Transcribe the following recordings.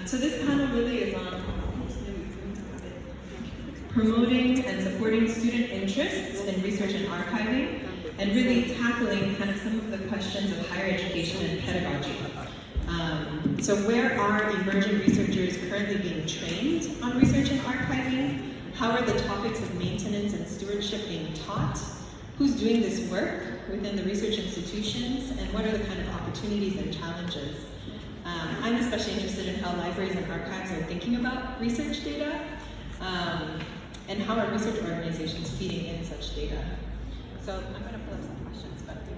So this panel really is on promoting and supporting student interests in research and archiving, and really tackling kind of some of the questions of higher education and pedagogy. So where are emerging researchers currently being trained on research and archiving? How are the topics of maintenance and stewardship being taught? Who's doing this work within the research institutions? And what are the kind of opportunities and challenges? I'm especially interested in how libraries and archives are thinking about research data, and how are research organizations feeding in such data? So I'm going to pull up some questions, but go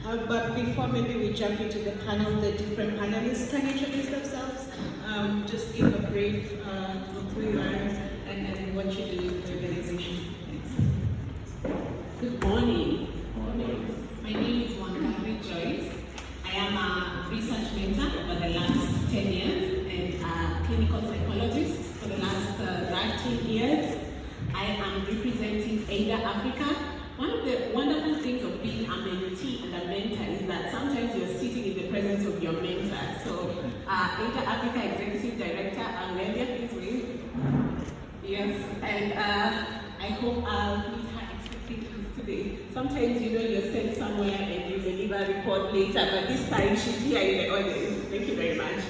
ahead. But before maybe we jump into the panel, the different panelists can introduce themselves. Just give a brief of who you are and what you do in the organization. Good morning. My name is Wangari, Joyce. I am a research mentor for the last 10 years and a clinical psychologist for the last 13 years. I am representing Eider Africa. One of the wonderful things of being a mentee and a mentor is that sometimes you're sitting in the presence of your mentor. So, Eider Africa Executive Director, Leah, please wave. Yes, and I hope I'll meet her expectations today. Sometimes you're sent somewhere and you deliver a report later, but this time she's here in the audience. Thank you very much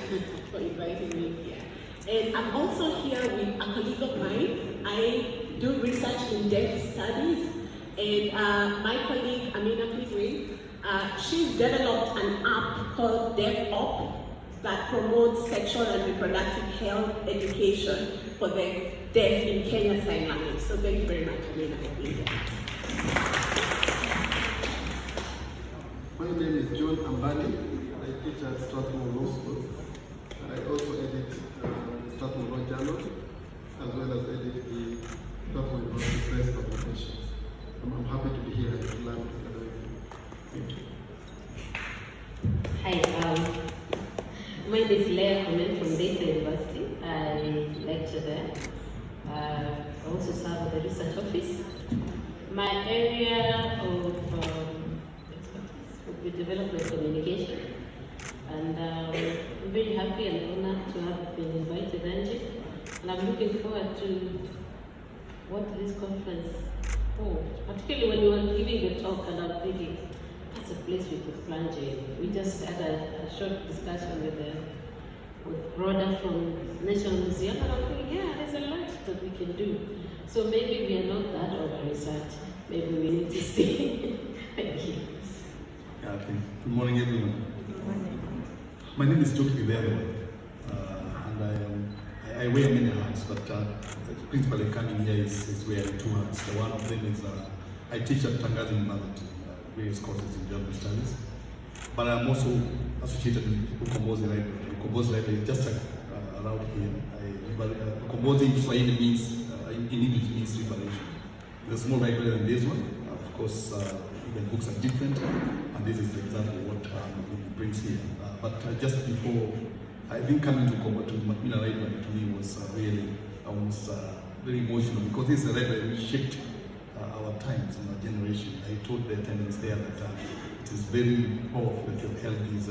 for inviting me here. And I'm also here with a colleague of mine. I do research in deaf studies. And my colleague, Amina, please wait. She's developed an app called Deaf that promotes sexual and reproductive health education for the deaf in Kenya Sign Language. So thank you very much, Amina, for being here. My name is Ambani. I teach at Strathmore Law School. I also edit the Strathmore Law Journal, as well as edit the Strathmore University Press publications. I'm happy to be here and to learn together with you. Thank you. Hi, my name is Leah Komen from Daystar University. I lecture there. I also serve at the research office. My area of expertise would be development communication. And I'm very happy and honored to have been invited, Angie. And I'm looking forward to what this conference particularly when you were giving the talk, and I'm thinking, that's a place we could plunge in. We just had a short discussion with Rhoda from National Museum, and I'm thinking, yeah, there's a lot that we can do. So maybe we are not that over-researched. Maybe we need to see. Thank you. Yeah, okay. Good morning, everyone. Good morning. My name is Njuki, and I wear many hats, but principally coming here is wearing two hats. The one of them is I teach at Tangazi University, various courses in German studies, but I'm also associated with Ukombozi Library. Ukombozi Library is just around here. Ukombozi in Swahili means, in English means liberation. It's a small library than this one. Of course, even books are different, and this is exactly what it brings here. But just before, I think coming to Macmillan Library to me was really almost very emotional, because this is a library which shaped our times and our generation. I told the attendants there that it is very powerful that you have held these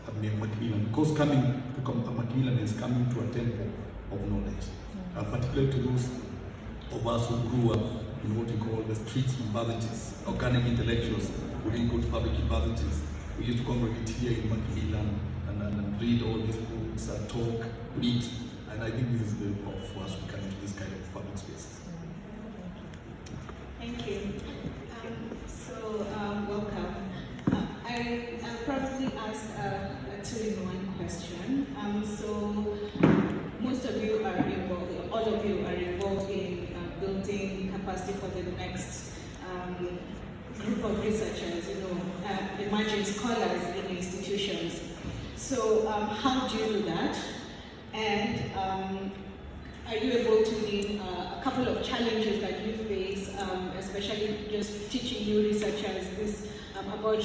Macmillan, because coming to Macmillan is coming to a temple of knowledge, particularly to those of us who grew up in what we call the street universities, organic intellectuals who didn't go to public universities. We used to congregate here in Macmillan and read all these books, talk, meet, and I think this is very powerful for us to come into this kind of public spaces. Thank you. Welcome. I'll probably ask a two-in-one question. Most of you are involved, all of you are involved in building capacity for the next group of researchers, emerging scholars in institutions. So how do you do that? And are you able to name a couple of challenges that you face, especially just teaching new researchers this about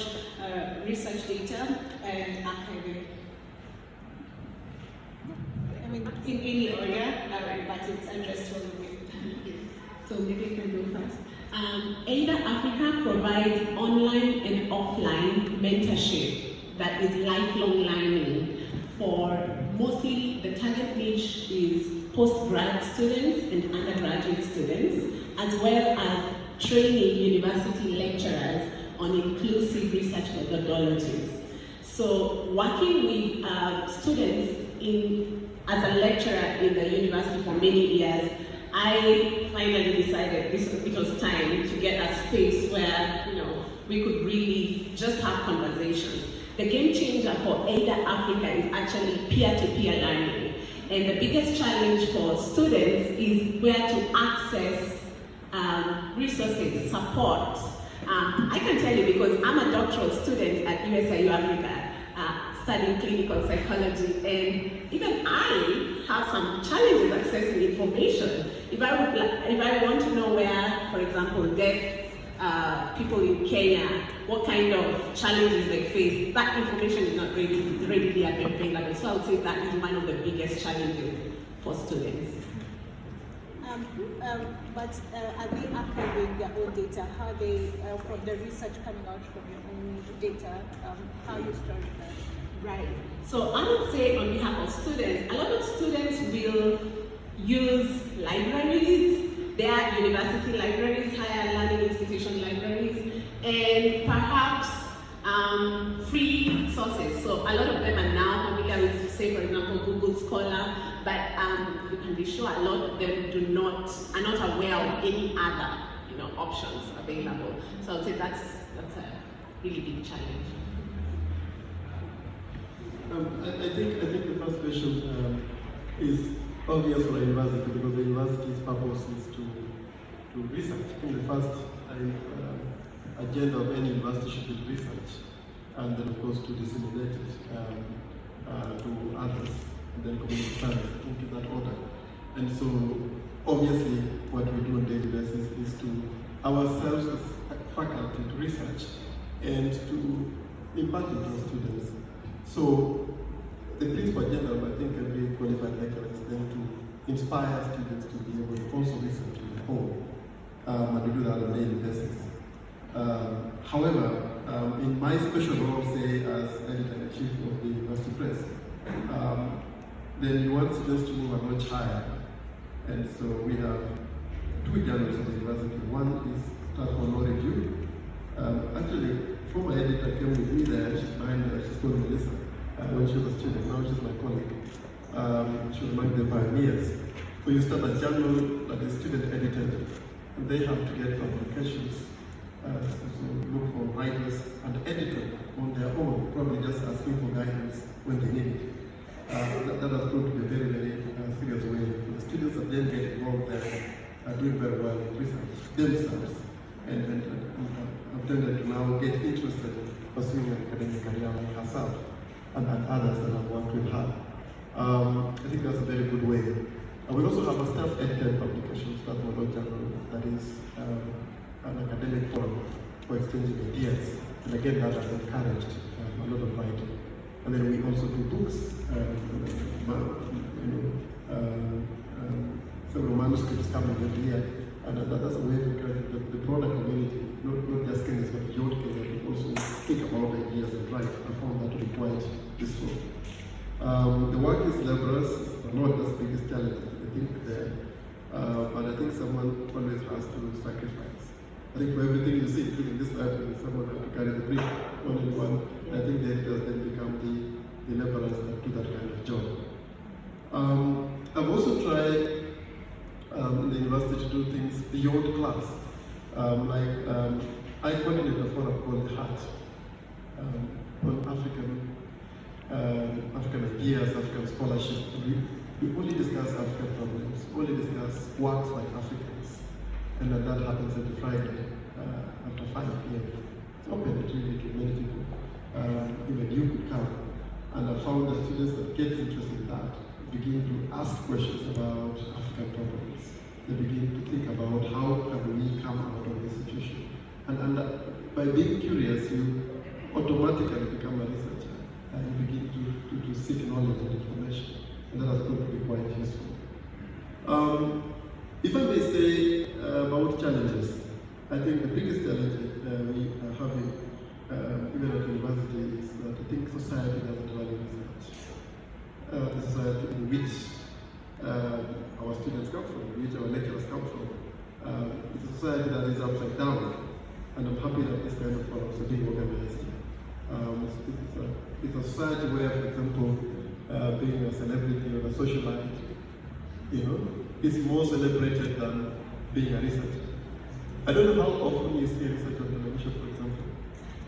research data and archiving? I mean, in any area, but it's addressed to all of you. So maybe you can go first. Eider Africa provides online and offline mentorship that is lifelong learning for undergraduate students, as well as training university lecturers on inclusive research methodologies. So working with students as a lecturer in the university for many years, I finally decided it was time to get a space where we could really just have conversations. The game changer for Eider Africa is actually peer-to-peer learning. And the biggest challenge for students is where to access resources, support. I can tell you because I'm a doctoral student at USIU Africa, studying clinical psychology, and even I have some challenges accessing information. If I want to know where, for example, deaf people in Kenya, what kind of challenges they face, that information is not readily available. So I would say that is one of the biggest challenges for students. But are they archiving their own data? How are they, from the research coming out from your own data, how you store that? Right. So I would say on behalf of students, a lot of students will use libraries, their university libraries, higher learning institution libraries, and perhaps free sources. So a lot of them are now familiar with, say, for example, Google Scholar, but you can be sure a lot of them are not aware of any other options available. So I would say that's a really big challenge. I think the first question is obvious for a university, because the university's purpose is to research. I think the first agenda of any university should be research, and then of course to disseminate it to others, and then community service into that order. And so obviously what we do on a daily basis is to ourselves as faculty to research and to impart it to students. So the principal agenda of, I think, every qualified lecturer is then to inspire students to be able to also research at home, and we do that on a daily basis. However, in my special role, say as editor-in-chief of the University Press, then you want students to move a notch higher. And so we have two journals at the university. One is Strathmore Review. Actually, former editor came with me there. She's behind there. She's called Melissa. When she was a student, now she's my colleague. She was among the pioneers. So you start a journal that is student edited, and they have to get publications. So look for writers and edit them on their own, probably just asking for guidance when they need it. That has proved to be a very, very serious way. The students that then get involved there are doing very well in research themselves, and have tended to now get interested in pursuing an academic career like herself and others that have worked with her. I think that's a very good way. We also have a staff-edited publication, Strathmore Journal, that is an academic forum for exchanging ideas. And again, that has encouraged a lot of writing. And then we also do books, several manuscripts coming every year. And that's a way to encourage the broader community, not just Kenyans, but beyond Kenya, to also think about ideas and write. I found that to be quite useful. The work is laborious, it's not the biggest challenge, I think, there. But I think someone always has to sacrifice. I think for everything you see, including this library, someone has to carry the brick one in one. I think the editors then become the laborers that do that kind of job. I've also tried in the university to do things beyond class. I coordinate a forum called the Heart on African ideas, African scholarship. We only discuss African problems, only discuss works by Africans. And that happens every Friday after 5 p.m. It's open really to many people. Even you could come. And I found that students that get interested in that begin to ask questions about African problems. They begin to think about how can we come out of this situation. And by being curious, you automatically become a researcher. And you begin to seek knowledge and information. And that has proved to be quite useful. If I may say about challenges, I think the biggest challenge we are having, even at university, is that I think society doesn't value research. The society in which our students come from, in which our lecturers come from, society that is upside down, and I'm happy that this kind of programs are being organized. It's a society where, for example, being a celebrity or a socialite, is more celebrated than being a researcher. I don't know how often you see a researcher on television, for example,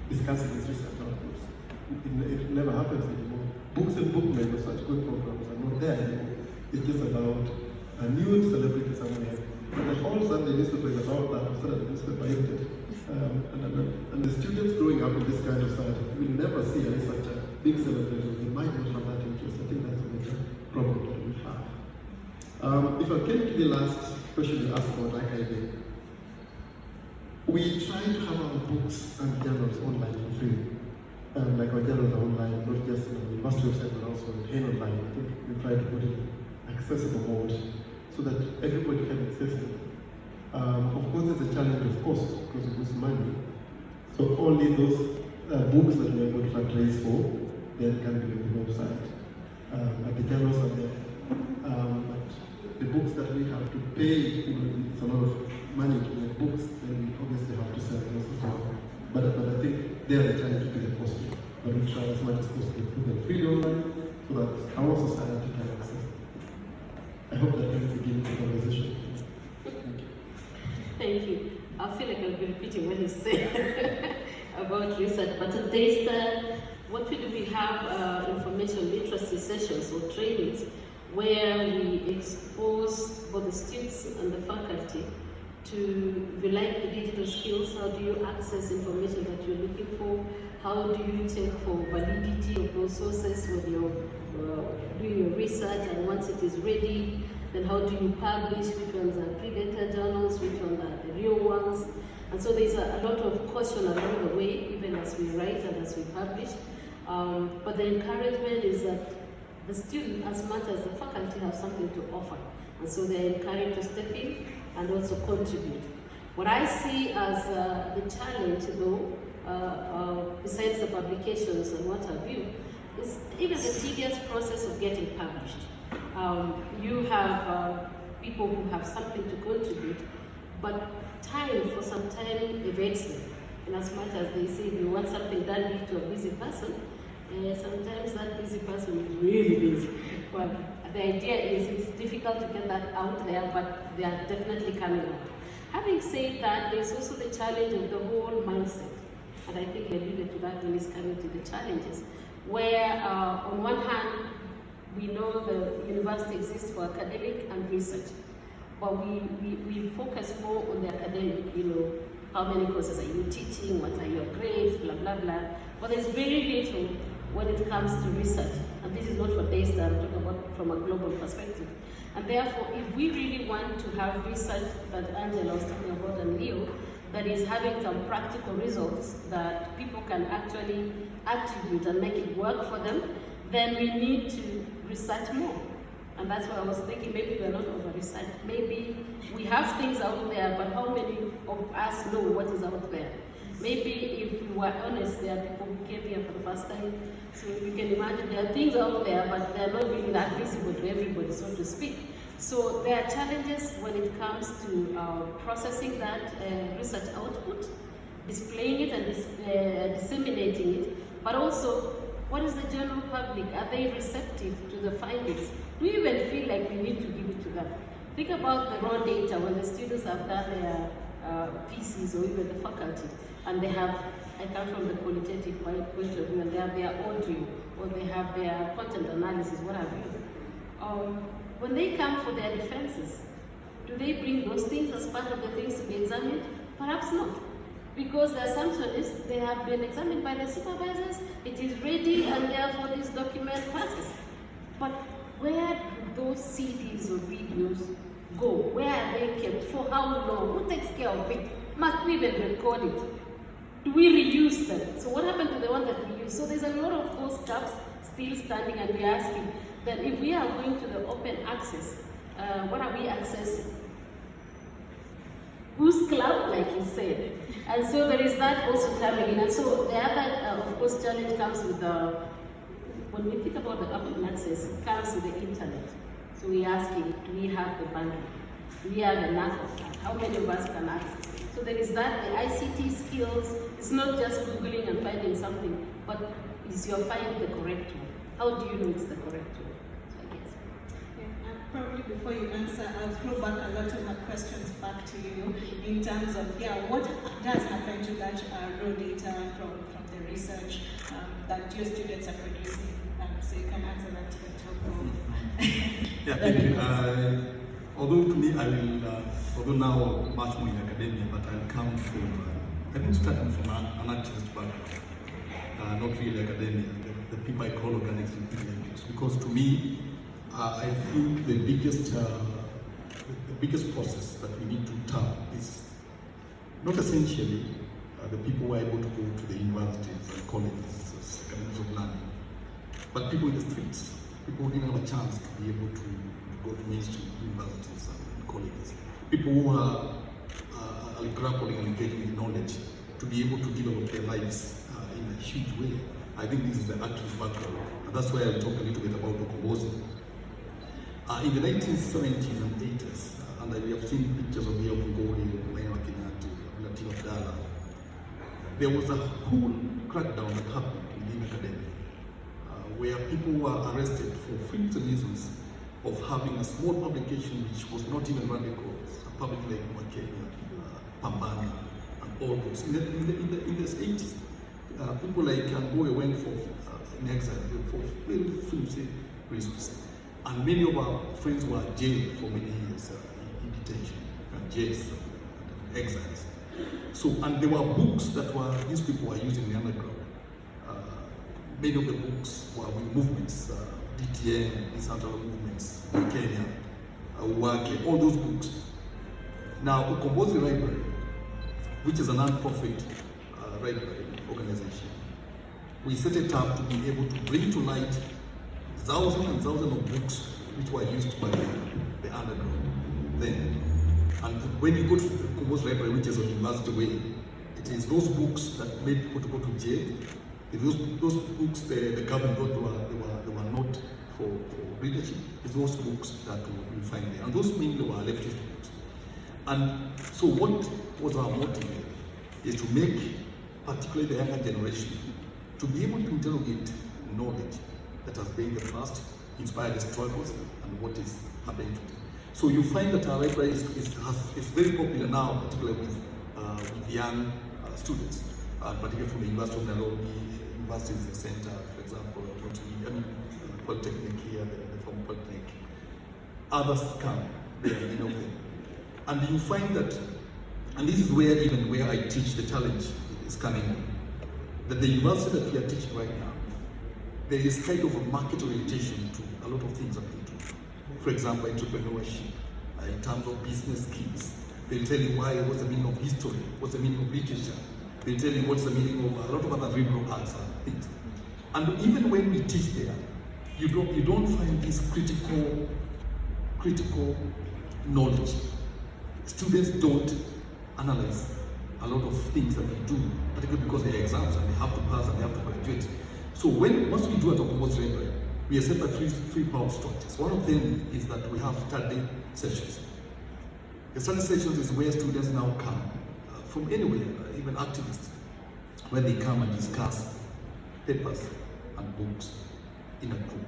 discussing his research outputs. It never happens anymore. Books and bookmen or such good programs are not there anymore. It's just about a new celebrity somewhere. And the whole Sunday newspaper is about that instead of the newspaper, isn't it? And the students growing up in this kind of society will never see a researcher being celebrated. They might not have that interest. I think that's a major problem that we have. If I came to the last question you asked about archiving, we try to have our books and journals online for free. Like our journals are online, not just on the university website, but also online. I think we try to put it in accessible mode so that everybody can access them. Of course, there's a challenge of cost because it costs money. So only those books that we are going to fundraise for, then can be on the website. But the journals are there. But the books that we have to pay, it's a lot of money to get books, then we obviously have to sell those as well. But I think they are the challenge to get costly. But we try as much as possible to put them freely online so that our society can access them. I hope that can begin the conversation. Thank you. Thank you. I feel like I'll be repeating what he said about research, but at Daystar, what we do, we have information literacy sessions or trainings where we expose both the students and the faculty to, if you like the digital skills, how do you access information that you're looking for? How do you check for validity of those sources when you're doing your research, and once it is ready, then how do you publish, which ones are predator journals, which ones are the real ones? And so there's a lot of caution along the way, even as we write and as we publish. But the encouragement is that the student, as much as the faculty, have something to offer. And so they're encouraged to step in and also contribute. What I see as the challenge, though, besides the publications and what have you, is even the tedious process of getting published. You have people who have something to contribute, but time for some time evades them. And as much as they say, if you want something done, give to a busy person, sometimes that busy person is really busy. Well, the idea is it's difficult to get that out there, but they are definitely coming out. Having said that, there's also the challenge of the whole mindset. And I think I alluded to that when it's coming to the challenges, where on one hand, we know the university exists for academic and research, but we focus more on the academic, how many courses are you teaching, what are your grades, blah, blah, blah. But there's very little when it comes to research. And this is not for Daystar, I'm talking about from a global perspective. And therefore, if we really want to have research that Angela was talking about and Leo, that is having some practical results that people can actually attribute and make it work for them, then we need to research more. And that's why I was thinking maybe we're not over-researched. Maybe we have things out there, but how many of us know what is out there? Maybe if we were honest, there are people who came here for the first time, so you can imagine there are things out there, but they're not really that visible to everybody, so to speak. So there are challenges when it comes to processing that research output, displaying it and disseminating it, but also what is the general public? Are they receptive to the findings? Do you even feel like we need to give it to them? Think about the raw data when the students have done their theses or even the faculty, and they have, I come from the qualitative point of view, and they have their audio or they have their content analysis, what have you. When they come for their defenses, do they bring those things as part of the things to be examined? Perhaps not. Because the assumption is they have been examined by the supervisors, it is ready, and therefore this document passes. But where do those CDs or videos go? Where are they kept? For how long? Who takes care of it? Must we even record it? Do we reuse them? So what happened to the one that we use? So there's a lot of those gaps still standing, and we're asking that if we are going to the open access, what are we accessing? Whose cloud, like you said? And so there is that also coming in. And so the other, of course, challenge comes with when we think about the open access, it comes with the internet. So we're asking, do we have the bandwidth? Do we have enough of that? How many of us can access So there is that, the ICT skills. It's not just Googling and finding something, but is you're finding the correct one. How do you know it's the correct one? So I guess. Yeah, probably before you answer, I'll throw back a lot of my questions back to you in terms of, what does happen to that raw data from the research that your students are producing? So you can answer that to the top of. Yeah, thank you. Although to me, I will, although now much more in academia, but I'll come from, I've been starting from an activist background, not really academia, the people I call organic language. Because to me, I think the biggest process that we need to tap is not essentially the people who are able to go to the universities and colleges as academies of learning, but people in the streets, people who didn't have a chance to be able to go to mainstream universities and colleges, people who are grappling and engaging with knowledge to be able to develop their lives in a huge way. I think this is the active background, and that's why I'll talk a little bit about Ukombozi. In the 1970s and 80s, and we have seen pictures of Leah, there was a whole crackdown that happened within academia, where people were arrested for frivolous reasons of having a small publication which was not even radical, a public like Wangari, Ambani, and all those. In the 80s, people like Ngoi went for in exile for very flimsy reasons, and many of our friends were jailed for many years in detention, and jails, and exiles. So, and there were books that these people were using in the underground. Many of the books were with movements, DTN, these other movements, in Kenya, Wake, all those books. Now, Ukombozi Library, which is a non-profit library organization, we set it up to be able to bring to light thousands and thousands of books which were used by the underground then. And when you go to the Ukombozi Library, which is on University Way, it is those books that made people to go to jail. Those books the government thought they were not for readership. It's those books that you find there. And those mainly were leftist books. And so what was our motive is to make, particularly the younger generation, to be able to interrogate knowledge that has been the past, inspired the struggles, and what is happening today. So you find that our library is very popular now, particularly with young students, particularly from the University of Nairobi, University Center, for example, Polytechnic here, the former Polytechnic. Others come there, many of them. And you find that, and this is where I teach, the challenge is coming in, that the university that we are teaching right now, there is kind of a market orientation to a lot of things that we do. For example, entrepreneurship, in terms of business skills. They'll tell you what's the meaning of history, what's the meaning of literature. They'll tell you what's the meaning of a lot of other liberal arts and things. And even when we teach there, you don't find this critical knowledge. Students don't analyze a lot of things that we do, particularly because they are exams and they have to pass and they have to graduate. So once we do at Ukombozi Library, we accept three power structures. One of them is that we have study sessions. The study sessions is where students now come from anywhere, even activists, where they come and discuss papers and books in a group.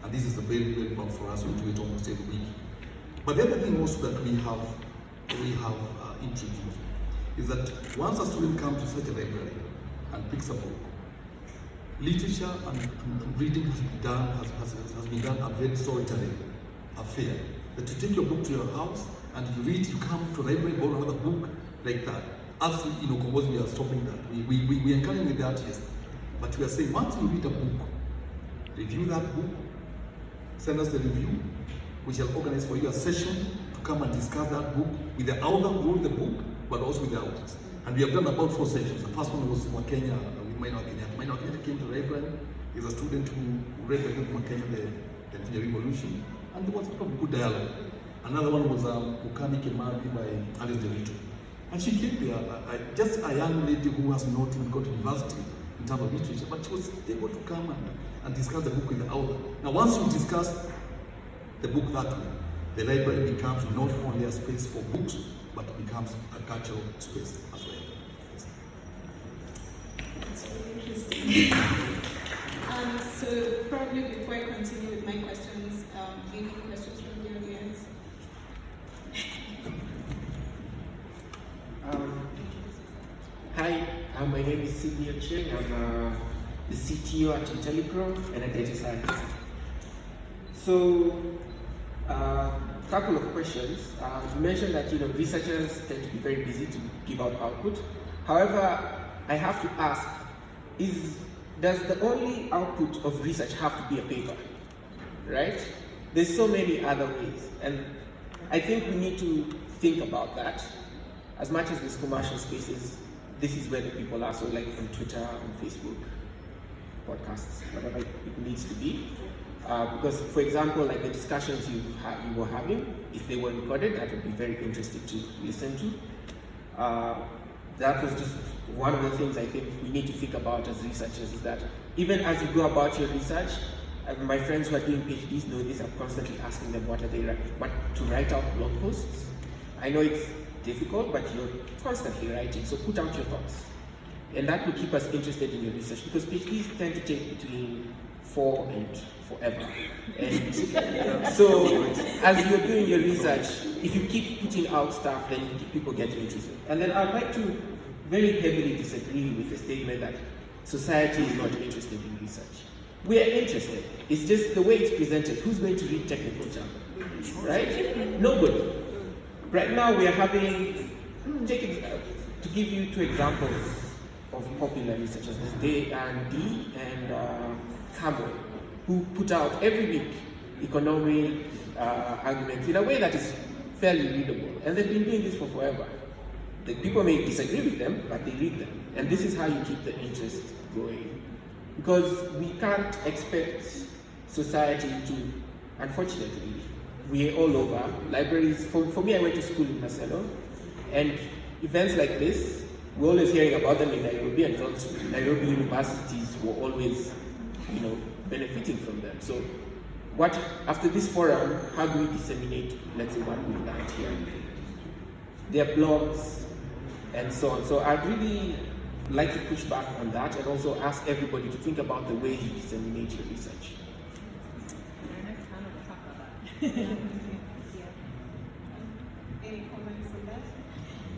And this is a very important for us. We do it almost every week. But the other thing also that we have introduced is that once a student comes to such a library and picks a book, literature and reading has been done a very solitary affair. That you take your book to your house and you read, you come to the library, borrow another book, like that. As in Ukombozi, we are stopping that. We are encouraging the artists, but we are saying once you read a book, review that book, send us the review. We shall organize for you a session to come and discuss that book with the author who wrote the book, but also with the authors. And we have done about 4 sessions. The first one was Kenya with Maina Kenya. Maina Kenya came to the library. He's a student who read the book Kenya, the Revolution, and there was a good dialogue. Another one was Ukami Kemari by Alice Delito. And she came there, just a young lady who has not even got to university in terms of literature, but she was able to come and discuss the book with the author. Now, once you discuss the book that way, the library becomes not only a space for books, but becomes a cultural space as well. That's really interesting. So probably before I continue with my questions, any questions from the audience? Hi, my name is Sydney Cheng. I'm the CTO at IntelliPro and a data scientist. So, couple of questions. You mentioned that researchers tend to be very busy to give out output. However, I have to ask, does the only output of research have to be a paper, right? There's so many other ways, and I think we need to think about that. As much as there's commercial spaces, this is where the people are, so like on Twitter, on Facebook, podcasts, whatever it needs to be. Because, for example, like the discussions you were having, if they were recorded, that would be very interesting to listen to. That was just one of the things I think we need to think about as researchers, is that even as you go about your research, my friends who are doing PhDs know this, I'm constantly asking them what to write out blog posts. I know it's difficult, but you're constantly writing, so put out your thoughts. And that will keep us interested in your research, because PhDs tend to take between 4 and forever. And so as you're doing your research, if you keep putting out stuff, then people get interested. And then I'd like to very heavily disagree with the statement that society is not interested in research. We are interested. It's just the way it's presented. Who's going to read technical jargon, right? Nobody. Right now we are having, to give you 2 examples of popular researchers, there's D and Komen, who put out every week economic arguments in a way that is fairly readable. And they've been doing this for forever. The people may disagree with them, but they read them. And this is how you keep the interest going. Because we can't expect society to, unfortunately, we're all over. Libraries, for me, I went to school in Marcelo, and events like this, we're always hearing about them in Nairobi, and felt Nairobi universities were always, benefiting from them. So, after this forum, how do we disseminate, let's say, what we've learned here? Their blogs, and so on. So I'd really like to push back on that, and also ask everybody to think about the way you disseminate your research. Any comments on that?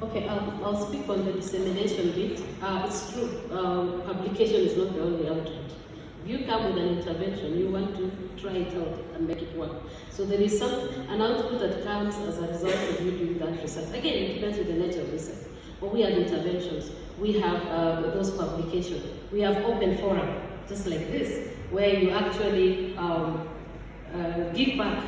Okay, I'll speak on the dissemination bit. It's true, publication is not the only outlet. If you come with an intervention, you want to try it out and make it work. So there is an output that comes as a result of you doing that research. Again, it depends on the nature of research. But we have interventions, we have those publications, we have open forum, just like this, where you actually give back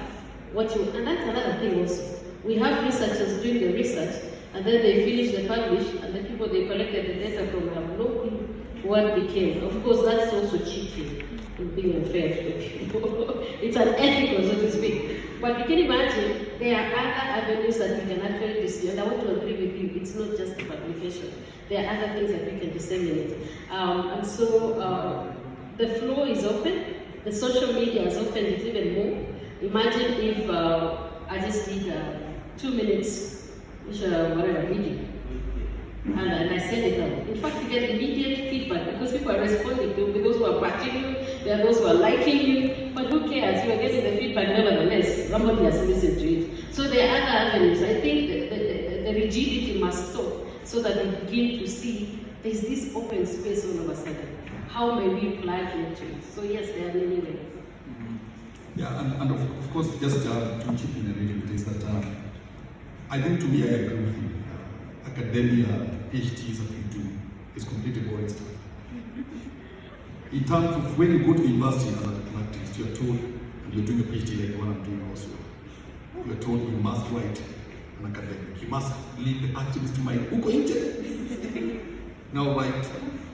what you, and that's another thing also. We have researchers doing the research, and then they finish, they publish, and the people they collected the data from have no clue what became. Of course, that's also cheating and being unfair to the people. It's unethical, so to speak. But you can imagine there are other avenues that we can actually disseminate. And I want to agree with you, it's not just the publication. There are other things that we can disseminate. And so the flow is open. The social media has opened it even more. Imagine if I just did 2 minutes, whatever video. And I send it out. In fact, you get immediate feedback because people are responding to those who are watching you, there are those who are liking you, but who cares? You are getting the feedback nevertheless. Somebody has listened to it. So there are other avenues. I think the rigidity must stop so that we begin to see there's this open space all of a sudden. How may we plug into it? So yes, there are many ways. Yeah, and of course, just to chip in a little bit is that I think, to me, I agree with you. Academia, PhDs that we do is completely boring stuff. In terms of when you go to university and as an activist, you're told, and you're doing a PhD like the one I'm doing also, you're told you must write an academic. You must leave the activist to my Ukombozi. Now write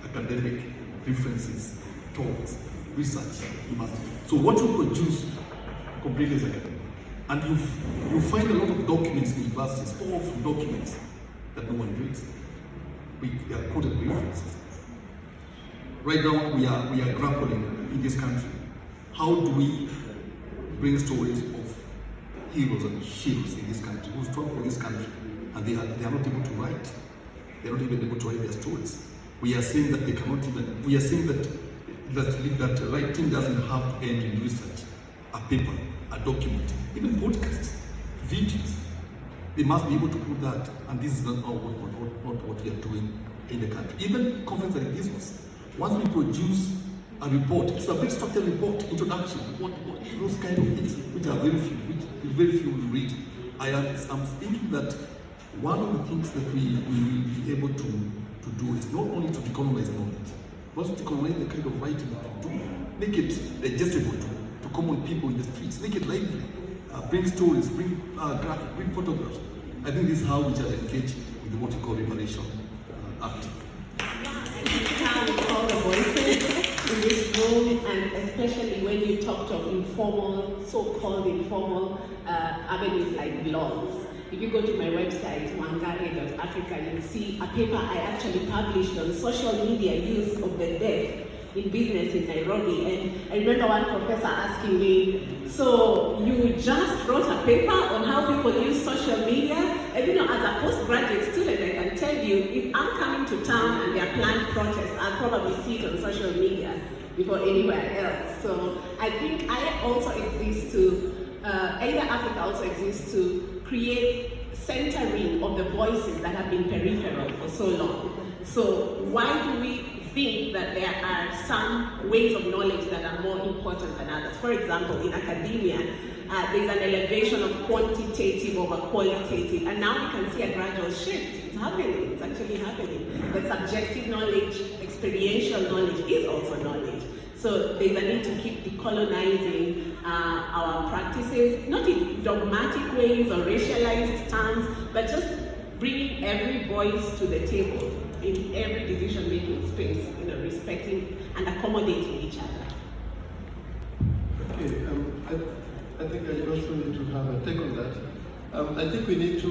academic references, talks, research. You must. So what you produce completely is academic. And you find a lot of documents in universities, powerful documents, that no one reads. They are coded references. Right now, we are grappling in this country. How do we bring stories of heroes and heroes in this country who struggled for this country and they are not able to write. They are not even able to write their stories. We are saying that they cannot even, we are saying that writing doesn't have end in research, a paper, a document, even podcasts, videos. They must be able to put that, and this is not what we are doing in the country. Even conferences like this was, once we produce a report, it's a very structured report, introduction, those kind of things, which are very few will read. I'm thinking that one of the things that we will be able to do is not only to decolonize knowledge, but to decolonize the kind of writing that we do, make it digestible to common people in the streets, make it lively, bring stories, bring graphics, bring photographs. I think this is how we shall engage with what we call liberation acting. All the voices in this room, and especially when you talked of informal, so-called informal avenues like blogs. If you go to my website, Wangari.Africa, you'll see a paper I actually published on social media use of the deaf in business in Nairobi. And I remember one professor asking me, so you just wrote a paper on how people use social media? And you know, as a postgraduate student, I can tell you, if I'm coming to town and there are planned protests, I'll probably see it on social media before anywhere else. So I think I also exist to, Eider Africa also exists to create centering of the voices that have been peripheral for so long. So why do we think that there are some ways of knowledge that are more important than others? For example, in academia, there's an elevation of quantitative over qualitative, and now we can see a gradual shift. It's happening, it's actually happening. The subjective knowledge, experiential knowledge is also knowledge. So there's a need to keep decolonizing our practices, not in dogmatic ways or racialized terms, but just bringing every voice to the table in every decision-making space, you know, respecting and accommodating each other. Okay, I think I also need to have a take on that. I think we need to,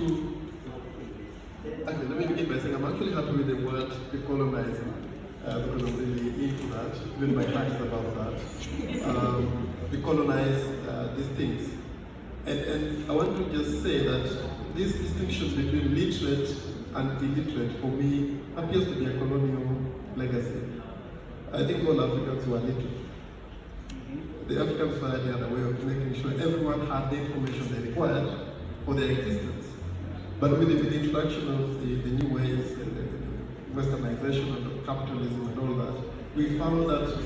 let me begin by saying I'm actually happy with the word decolonizing, because I'm really into that, even my heart is about that. Decolonize these things. And I want to just say that this distinction between literate and illiterate, for me, appears to be a colonial legacy. I think all Africans were literate. The African society had a way of making sure everyone had the information they required for their existence. But with the introduction of the new ways, the westernization of capitalism and all that, we found that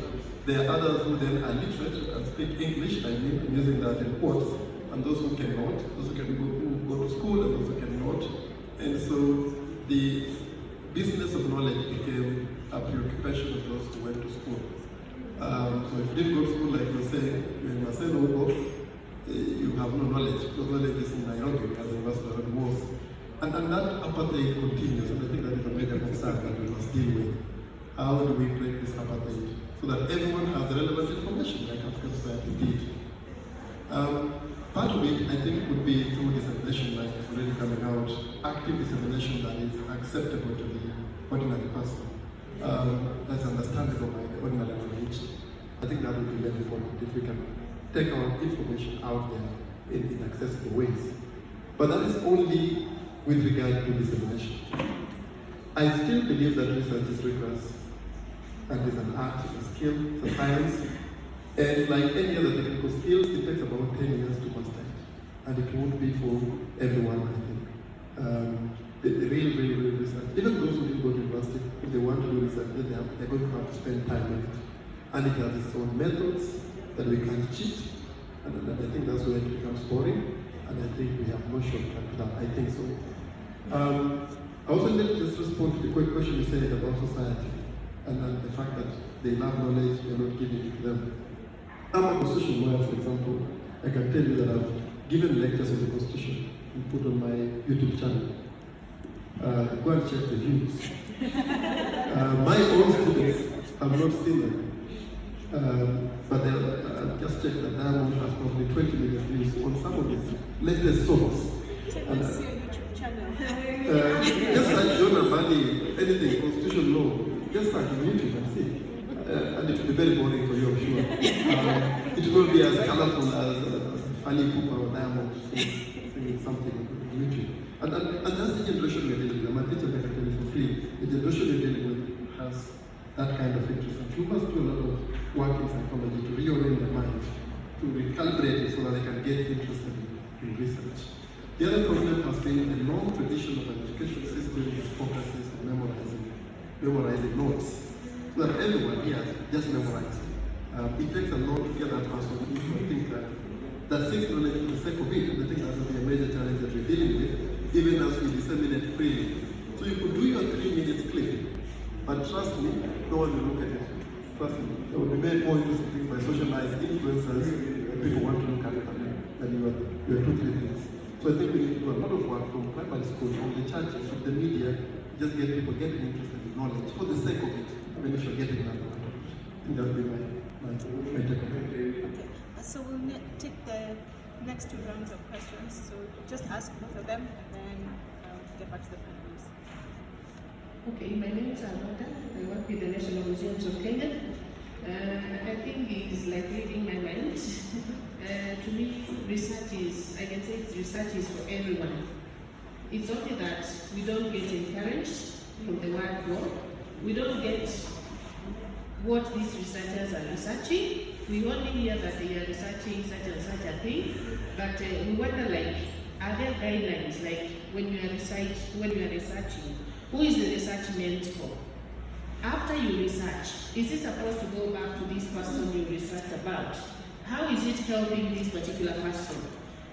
there are others who then are literate, who can speak English, I mean, I'm using that in quotes, and those who cannot, those who can go to school and those who cannot. And so the business of knowledge became a preoccupation of those who went to school. So if you didn't go to school, like you say, in Maseno, you have no knowledge, because knowledge is in Nairobi, as the University of Nairobi was. And that apartheid continues, and I think that is a major concern that we must deal with. How do we break this apartheid so that everyone has the relevant information, like African society did? Part of it, I think, would be through dissemination, like it's already coming out, active dissemination that is acceptable to the ordinary person. That's understandable by the ordinary knowledge. I think that would be very important if we can take our information out there in accessible ways. But that is only with regard to dissemination. I still believe that research is rigorous, and is an art, it's a skill, it's a science, and like any other technical skills, it takes about 10 years to master it. And it won't be for everyone, I think. The real research, even those who didn't go to university, if they want to do research, they're going to have to spend time in it. And it has its own methods that we can't cheat, and I think that's where it becomes boring, and I think we have no shortcut to that. I think so. I also need to just respond to the quick question you said about society, and the fact that they love knowledge, they're not giving it to them. I'm a constitutional lawyer, for example. I can tell you that I've given lectures on the Constitution and put on my YouTube channel. Go and check the views. My own students have not seen them. But just check that Diamond has probably 20 million views on some of these latest songs. Just like John Ambani, anything, constitutional law, just like in YouTube and see. And it will be very boring for you, I'm sure. It will be as colorful as Ali Cooper or Diamond singing something on YouTube. And that's the generation we're dealing with. My teacher can tell you for free. The generation we're dealing with has that kind of interest. And you must do a lot of work in psychology to reorient the mind, to recalibrate it so that they can get interested in research. The other problem has been a long tradition of an education system which focuses on memorizing notes. So that everyone here just memorizing. It takes a lot to get that person into a think that seeks knowledge for the sake of it. And I think that's a major challenge that we're dealing with, even as we disseminate freely. So you could do your 3 minutes clip, but trust me, no one will look at it. Trust me. There will be made more interesting things by socialized influencers, and people want to look at it than your 2-3 minutes. So I think we need to do a lot of work from primary school, from the churches, from the media, just get people getting interested in knowledge for the sake of it, even if you're getting that. I think that would be my takeaway. Okay, so we'll take the next 2 rounds of questions. So just ask both of them, and then get back to the panelists. Okay, my name is Eider. I work with the National Museums of Kenya. I think it's like reading my mind. To me, research is, I can say research is for everyone. It's only that we don't get encouraged from the word go. We don't get what these researchers are researching. We only hear that they are researching such and such a thing, but we wonder, like, are there guidelines, like when you are researching, who is the research meant for? After you research, is it supposed to go back to this person you researched about? How is it helping this particular person?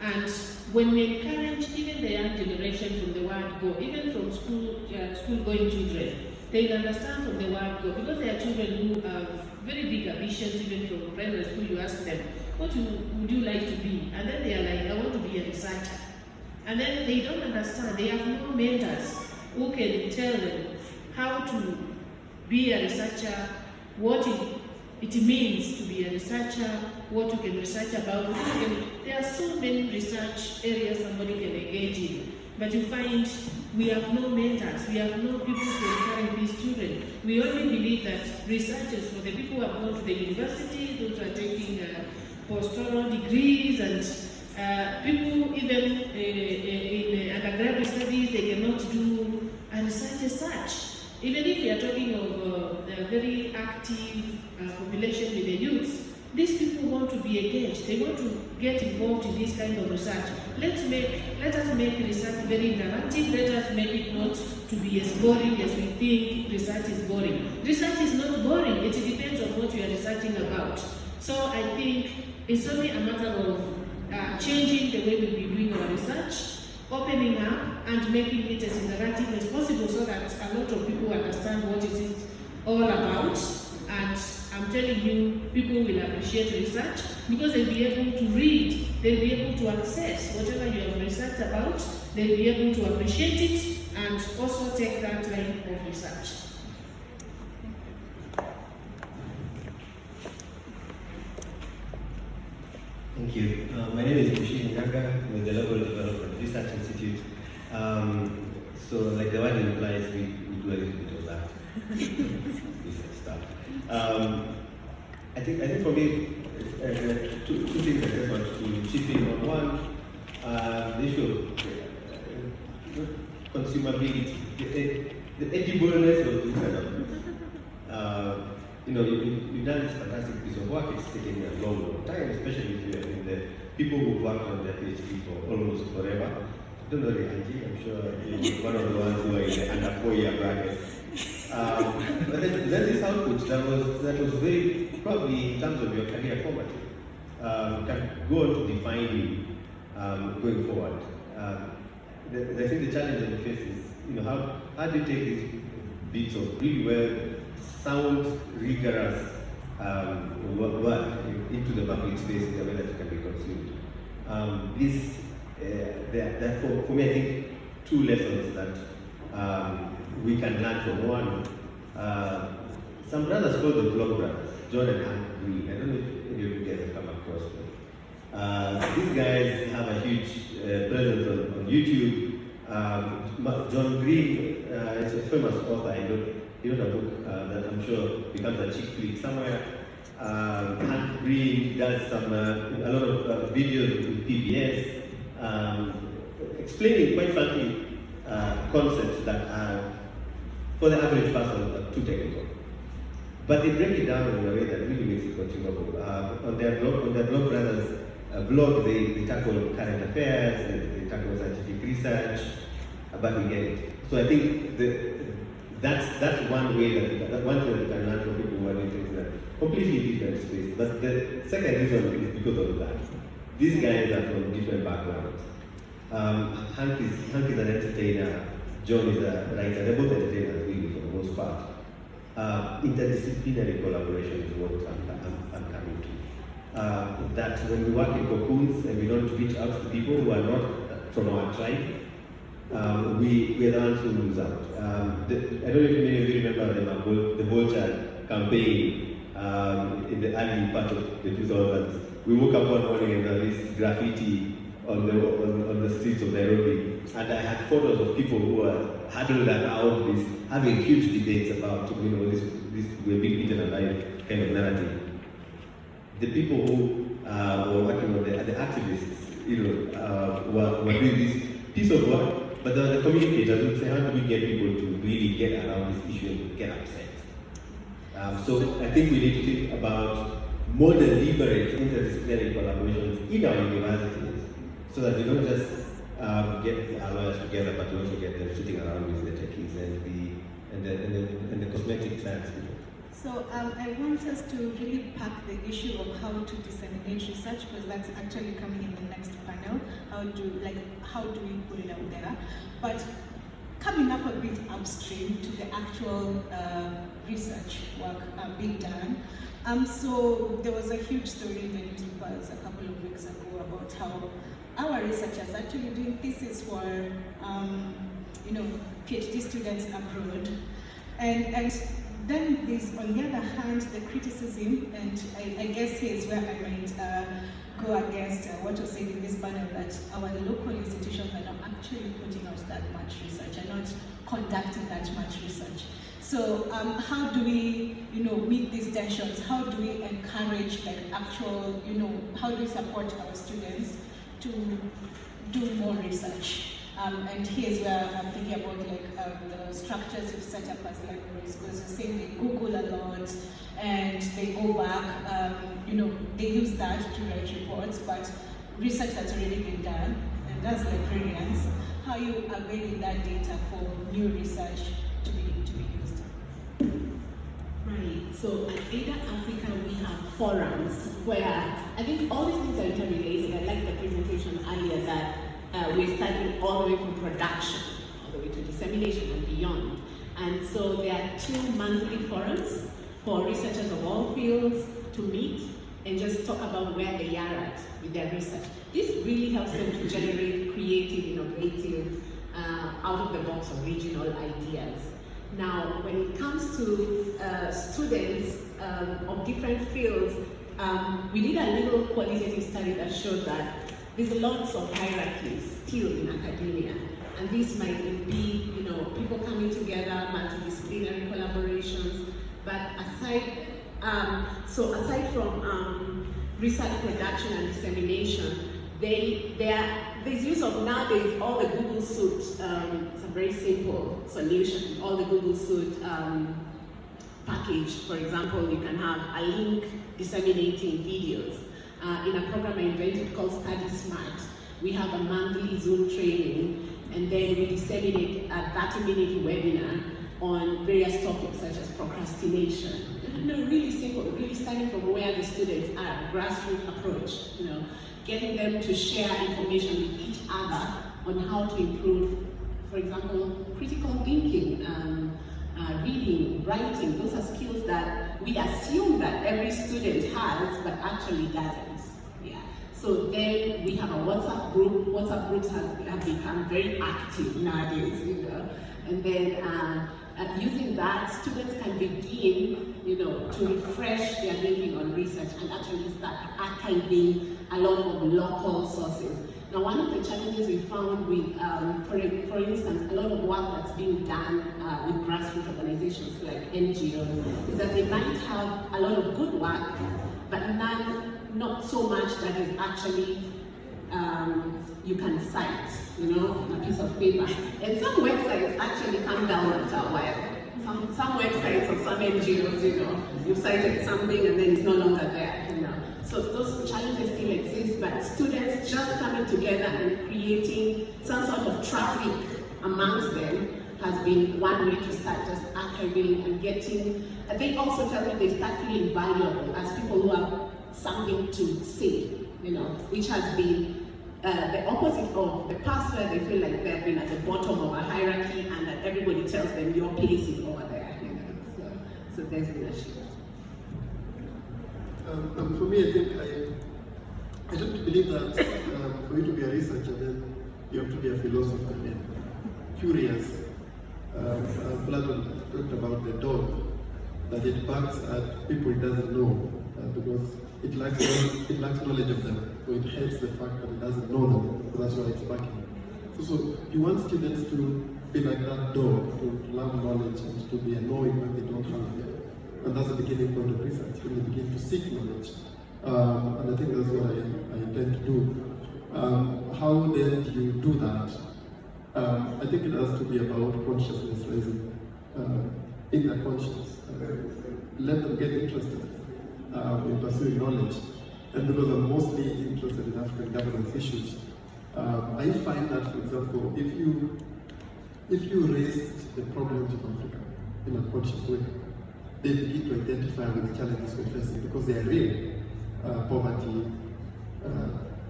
And when we encourage even the young generation from the word go, even from school-going children, they understand from the word go, because there are children who have very big ambitions, even from primary school. You ask them, what would you like to be? And then they are like, I want to be a researcher. And then they don't understand, they have no mentors who can tell them how to be a researcher, what it means to be a researcher, what you can research about. There are so many research areas somebody can engage in, but you find we have no mentors, we have no people to encourage these children. We only believe that researchers, for the people who have gone to the university, those who are taking postdoctoral degrees, and people even in undergraduate studies, they cannot do a research as such. Even if we are talking of a very active population with the youths, these people want to be engaged. They want to get involved in this kind of research. Let us make research very interactive. Let us make it not to be as boring as we think research is boring. Research is not boring. It depends on what you are researching about. So I think it's only a matter of changing the way we'll be doing our research, opening up and making it as interactive as possible so that a lot of people understand what it is all about. And I'm telling you, people will appreciate research because they'll be able to read, they'll be able to access whatever you have researched about, they'll be able to appreciate it and also take that line of research. Thank you. My name is Njuki. I'm with the Local Development Research Institute. So, like the word implies, we do a little bit of that research stuff. I think for me, two things I just want to chip in on. One, the issue of consumability, the edibleness of this kind of goods. You've done this fantastic piece of work. It's taken a long time, especially if you're in the people who've worked on their PhD for almost forever. I don't know the Angie, I'm sure you're one of the ones who are in the under 4-year bracket. But then this output that was very, probably in terms of your career formative, can go on to define you going forward. I think the challenge that you face is, how do you take these bits of really well sound, rigorous work into the public space in a way that it can be consumed. For me, I think 2 lessons that we can learn from. One, some brothers called the Vlog Brothers, John and Hank Green. I don't know if any of you guys have come across them. These guys have a huge presence on YouTube. John Green is a famous author. He wrote a book that I'm sure becomes a chick flick somewhere. Hank Green does a lot of videos with PBS, explaining quite frankly concepts that are, for the average person, too technical. But they break it down in a way that really makes it consumable. On their blog brothers blog, they tackle current affairs, they tackle scientific research, but we get it. So I think that's one way that one thing that we can learn from people who are doing things in a completely different space. But the second reason is because of that. These guys are from different backgrounds. Hank is an entertainer, John is a writer. They're both entertainers really for the most part. Interdisciplinary collaboration is what I'm coming to. That when we work in cocoons and we don't reach out to people who are not from our tribe, we're the ones who lose out. I don't know if many of you remember the Vulture campaign in the early part of the 2000s. We woke up one morning and there was this graffiti on the streets of Nairobi, and I had photos of people who were huddled around this, having huge debates about, this we're being eaten alive kind of narrative. The people who were working on the activists, were doing this piece of work, but the communicators would say, how do we get people to really get around this issue and get upset? So I think we need to think about more deliberate interdisciplinary collaborations in our universities, so that we don't just get our lawyers together, but we also get them sitting around with the techies and the cosmetic science people. So I want us to really pack the issue of how to disseminate research, because that's actually coming in the next panel. How do we put it out there? But coming up a bit upstream to the actual research work being done. So there was a huge story in the newspapers a couple of weeks ago about how our researchers actually doing thesis for PhD students abroad, and then there's, on the other hand, the criticism, and I guess here's where I might go against what was said in this panel, that our local institutions are not actually putting out that much research, are not conducting that much research. So how do we, meet these tensions? How do we encourage actual, how do we support our students to do more research? And here's where I'm thinking about the structures you've set up as libraries, because you're saying they Google a lot and they go back, they use that to write reports, but research that's already been done, and as librarians, how are you availing that data for new research to be used? Right, so at Eider Africa we have forums where I think all these things are interrelated. I like the presentation earlier that we're studying all the way from production, all the way to dissemination and beyond. And so there are 2 monthly forums for researchers of all fields to meet and just talk about where they are at with their research. This really helps them to generate creative, innovative, out-of-the-box original ideas. Now, when it comes to students of different fields, we did a little qualitative study that showed that there's lots of hierarchies still in academia, and this might be, people coming together, multidisciplinary collaborations. But aside from research production and dissemination, there's use of nowadays all the Google Suite. It's a very simple solution. All the Google Suite package, for example, you can have a link disseminating videos. In a program I invented called Study Smart, we have a monthly Zoom training, and then we disseminate a 30-minute webinar on various topics such as procrastination. Really simple, really starting from where the students are, grassroots approach, getting them to share information with each other on how to improve, for example, critical thinking, reading, writing. Those are skills that we assume that every student has, but actually doesn't. Yeah. So then we have a WhatsApp group. WhatsApp groups have become very active nowadays, and then using that, students can begin, to refresh their thinking on research and actually start archiving a lot of local sources. Now, one of the challenges we found with, for instance, a lot of work that's being done with grassroots organizations like NGOs is that they might have a lot of good work, but not so much that is actually you can cite, on a piece of paper. And some websites actually come down after a while. Some websites of some NGOs, you've cited something and then it's no longer there, So those challenges still exist, but students just coming together and creating some sort of traffic amongst them has been one way to start just archiving and getting, and they also tell me they start feeling valuable as people who have something to say, which has been the opposite of the past, where they feel like they've been at the bottom of a hierarchy and that everybody tells them your place is over there. So there's been a shift. For me, I think I don't believe that for you to be a researcher, then you have to be a philosopher and curious. Plato talked about the dog, that it barks at people it doesn't know because it lacks knowledge of them. So it hates the fact that it doesn't know them, so that's why it's barking. So you want students to be like that dog, to learn knowledge and to be annoyed when they don't have it. And that's the beginning point of research, when they begin to seek knowledge. And I think that's what I intend to do. How then do you do that? I think it has to be about consciousness raising, in their conscience. Let them get interested in pursuing knowledge. And because I'm mostly interested in African governance issues, I find that, for example, if you raise the problems of Africa in a conscious way, they begin to identify with the challenges we're facing because they are real. Poverty,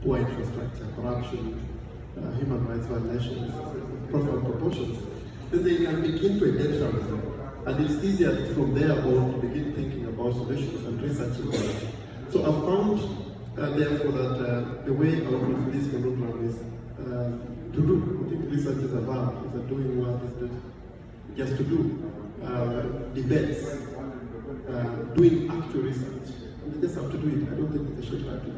poor infrastructure, corruption, human rights violations, profound proportions. Then they can begin to identify with them. And it's easier from there on to begin thinking about solutions and researching them. So I've found, therefore, that the way out of this conundrum is to do. I think researchers are bad. If they're doing what is just to do. Debates, doing actual research. And they just have to do it. I don't think they should have to do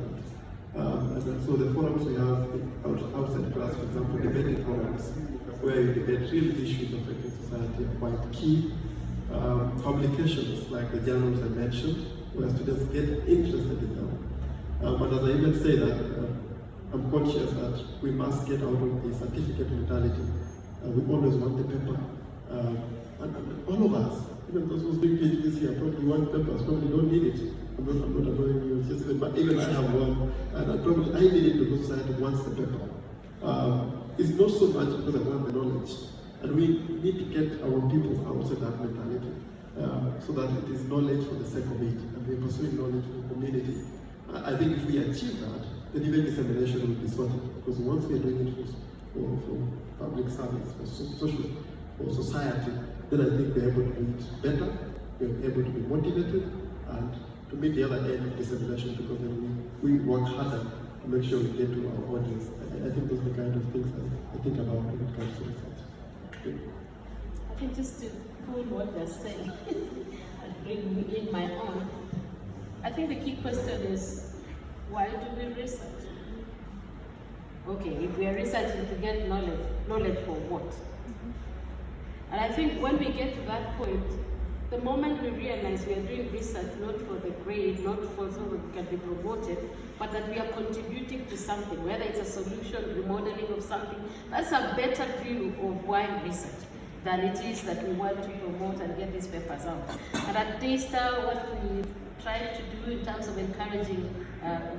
that. And so the forums we have outside class, for example, debating forums, where you debate real issues affecting society are quite key. Publications like the journals I mentioned, where students get interested in them. But as I even say that, I'm conscious that we must get out of the certificate mentality. We always want the paper. And all of us, even those who doing PhDs here, probably want papers, probably don't need it. I'm not annoying you, just but even I have one, and I need it because society wants the paper. It's not so much because I want the knowledge, and we need to get our people outside that mentality, so that it is knowledge for the sake of it, and we're pursuing knowledge for the community. I think if we achieve that, then even dissemination will be sorted, because once we are doing it for public service, for social, for society, then I think we're able to do it better, we're able to be motivated, and to meet the other end of dissemination, because then we work harder to make sure we get to our audience. I think those are the kind of things I think about when it comes to research. Okay. I think just to pull what they're saying and bring in my own, I think the key question is, why do we research? Okay, if we are researching to get knowledge for what? And I think when we get to that point, the moment we realize we are doing research not for the grade, not for so that we can be promoted, but that we are contributing to something, whether it's a solution, remodeling of something, that's a better view of why research than it is that we want to promote and get these papers out. And at Daystar, what we try to do in terms of encouraging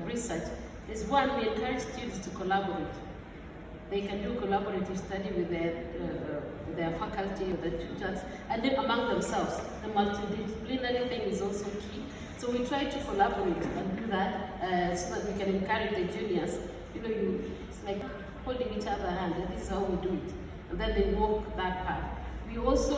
research is, one, we encourage students to collaborate. They can do collaborative study with their faculty or their tutors, and then among themselves. The multidisciplinary thing is also key. So we try to collaborate and do that so that we can encourage the juniors. It's like holding each other's hand, and this is how we do it. And then they walk that path. We also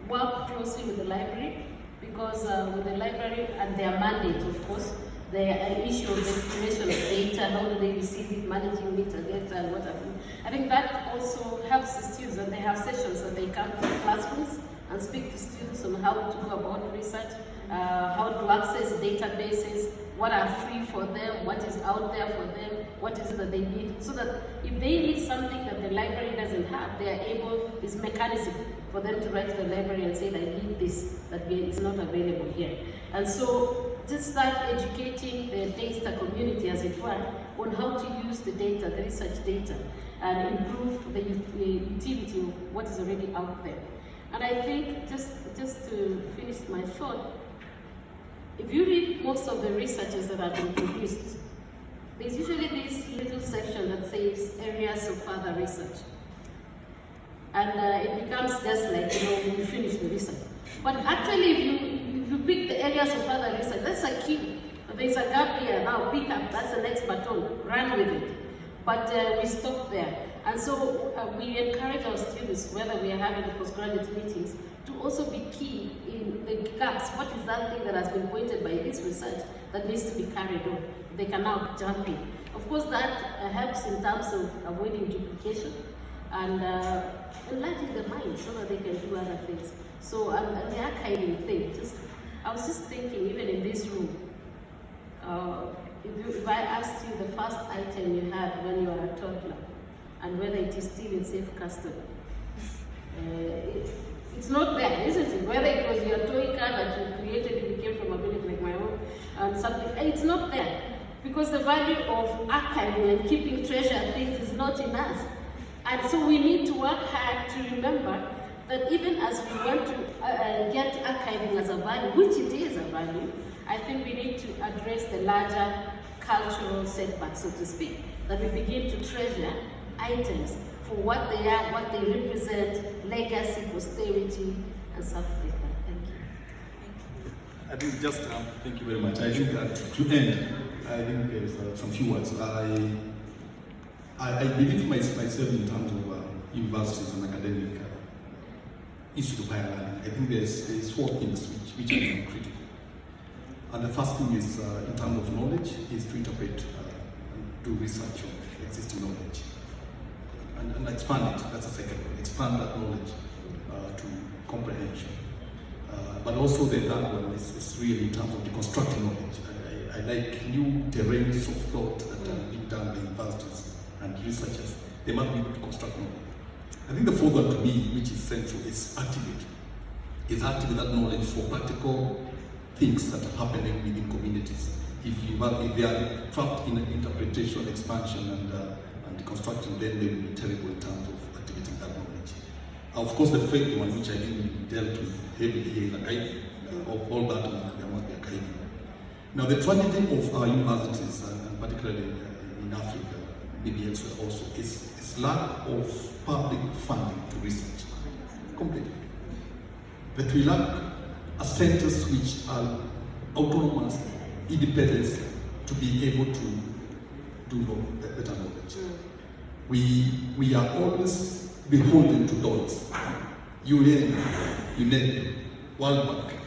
work closely with the library, because with the library and their mandate, of course, the issue of the information of data, how do they receive it, managing metadata, and what have you. I think that also helps the students when they have sessions that they come to classrooms and speak to students on how to go about research, how to access databases, what are free for them, what is out there for them, what is it that they need, so that if they need something that the library doesn't have, they are able, this mechanism for them to write to the library and say, I need this, that is not available here. And so just start educating the Daystar community, as it were, on how to use the data, the research data, and improve the utility of what is already out there. And I think, just to finish my thought, if you read most of the researches that have been produced, there's usually this little section that says areas of further research. And it becomes just like, we finish the research. But actually, if you pick the areas of further research, that's a key. There's a gap here, now pick up, that's the next baton, run with it. But we stop there. And so we encourage our students, whether we are having the postgraduate meetings, to also be key in the gaps. What is that thing that has been pointed by this research that needs to be carried on? They can now jump in. Of course, that helps in terms of avoiding duplication and enlarging the mind so that they can do other things. So, and the archiving thing, I was just thinking, even in this room, if I asked you the first item you had when you were a toddler, and whether it is still in safe custody, it's not there, isn't it? Whether it was your toy car that you created, it came from a village like my own, and something, it's not there. Because the value of archiving and keeping treasure things is not in us. And so we need to work hard to remember that even as we want to get archiving as a value, which it is a value, I think we need to address the larger cultural setbacks, so to speak, that we begin to treasure items for what they are, what they represent, legacy, posterity, and stuff like that. Thank you. I think just, thank you very much. I think to end, I think there's some few words. I believe myself in terms of universities and academic institute of higher learning. I think there's four things which are critical. And the first thing is, in terms of knowledge, is to interpret and do research on existing knowledge. And expand it, that's the second one. Expand that knowledge to comprehension. But also the third one is really in terms of deconstructing knowledge. I like new terrains of thought that are being done by universities and researchers. They must be able to construct knowledge. I think the fourth one to me, which is central, is activate. Is activate that knowledge for practical things that are happening within communities. If they are trapped in interpretation, expansion, and deconstruction, then they will be terrible in terms of activating that knowledge. Of course, the fifth one, which I think we dealt with heavily here, is archiving. Of all that, there must be archiving. Now, the tragedy of our universities, and particularly in Africa, maybe elsewhere also, is lack of public funding to research. Completely. That we lack a centers which are autonomous, independent, to be able to do better knowledge. We are always beholden to donors. UN, UNESCO, World Bank,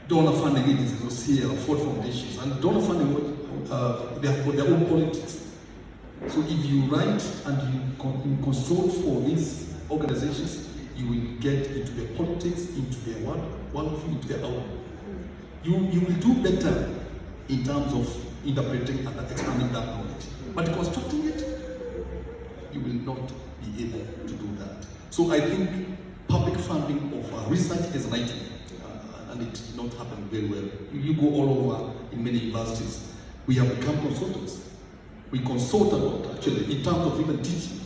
donor funding agencies, OCA, Ford Foundations, and donor funding, they have got their own politics. So if you write and you consult for these organizations, you will get into their politics, into their worldview, into their outlook. You will do better in terms of interpreting and expanding that knowledge. But constructing it, you will not be able to do that. So I think public funding of research is an item, and it did not happen very well. You go all over in many universities, we have become consultants. We consult a lot, actually, in terms of even teaching.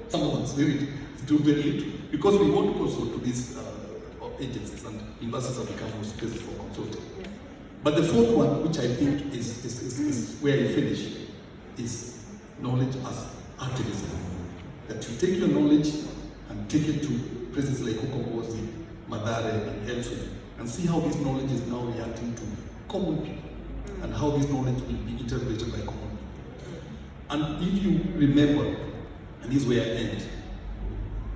Some of us do very little, because we want to consult to these agencies, and universities have become more spaces for consulting. But the fourth one, which I think is where I finish, is knowledge as activism. That you take your knowledge and take it to places like Ukombozi, Madare, and elsewhere, and see how this knowledge is now reacting to common people, and how this knowledge will be integrated by common people. And if you remember, and this is where I end,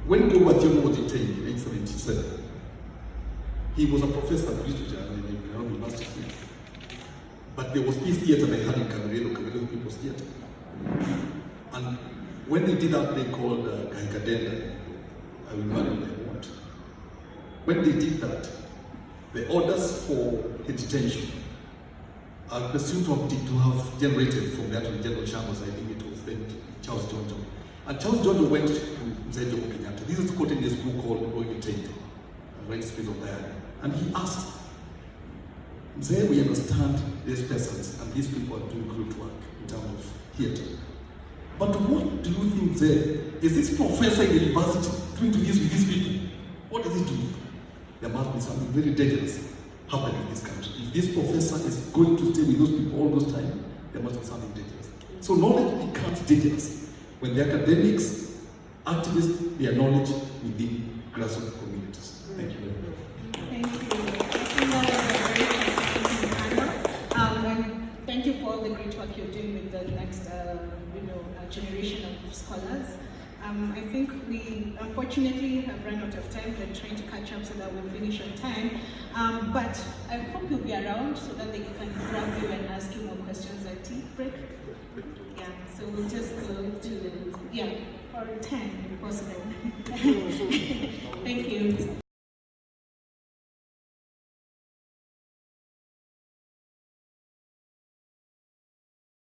when Githethwa was detained in 1877, he was a professor of literature in Nairobi University. But there was this theatre they had in Cameroon People's Theatre. And when they did that play called Gaikadenda, I will marry what I want. When they did that, the orders for his detention are presumed to have generated from the actual General Chambers. I think it was then Charles Jojo. And Charles Jojo went to Mzee Jomo Kenyatta. This is quoted in this book called Going Detained, Right Space of Diary. And he asked, There we understand these persons and these people are doing great work in terms of theatre. But what do you think there? Is this professor in the university doing to this with these people? What does he do? There must be something very dangerous happening in this country. If this professor is going to stay with those people all those time, there must be something dangerous. So knowledge becomes dangerous when the academics, activists, their knowledge within grassroots communities. Thank you very much. Thank you. I think that was a very fascinating panel. And thank you for all the great work you're doing with the next, generation of scholars. I think we unfortunately have run out of time. We're trying to catch up so that we'll finish on time. But I hope you'll be around so that they can grab you and ask you more questions at tea break. Yeah, so we'll just go to, for 10 if possible. Thank you.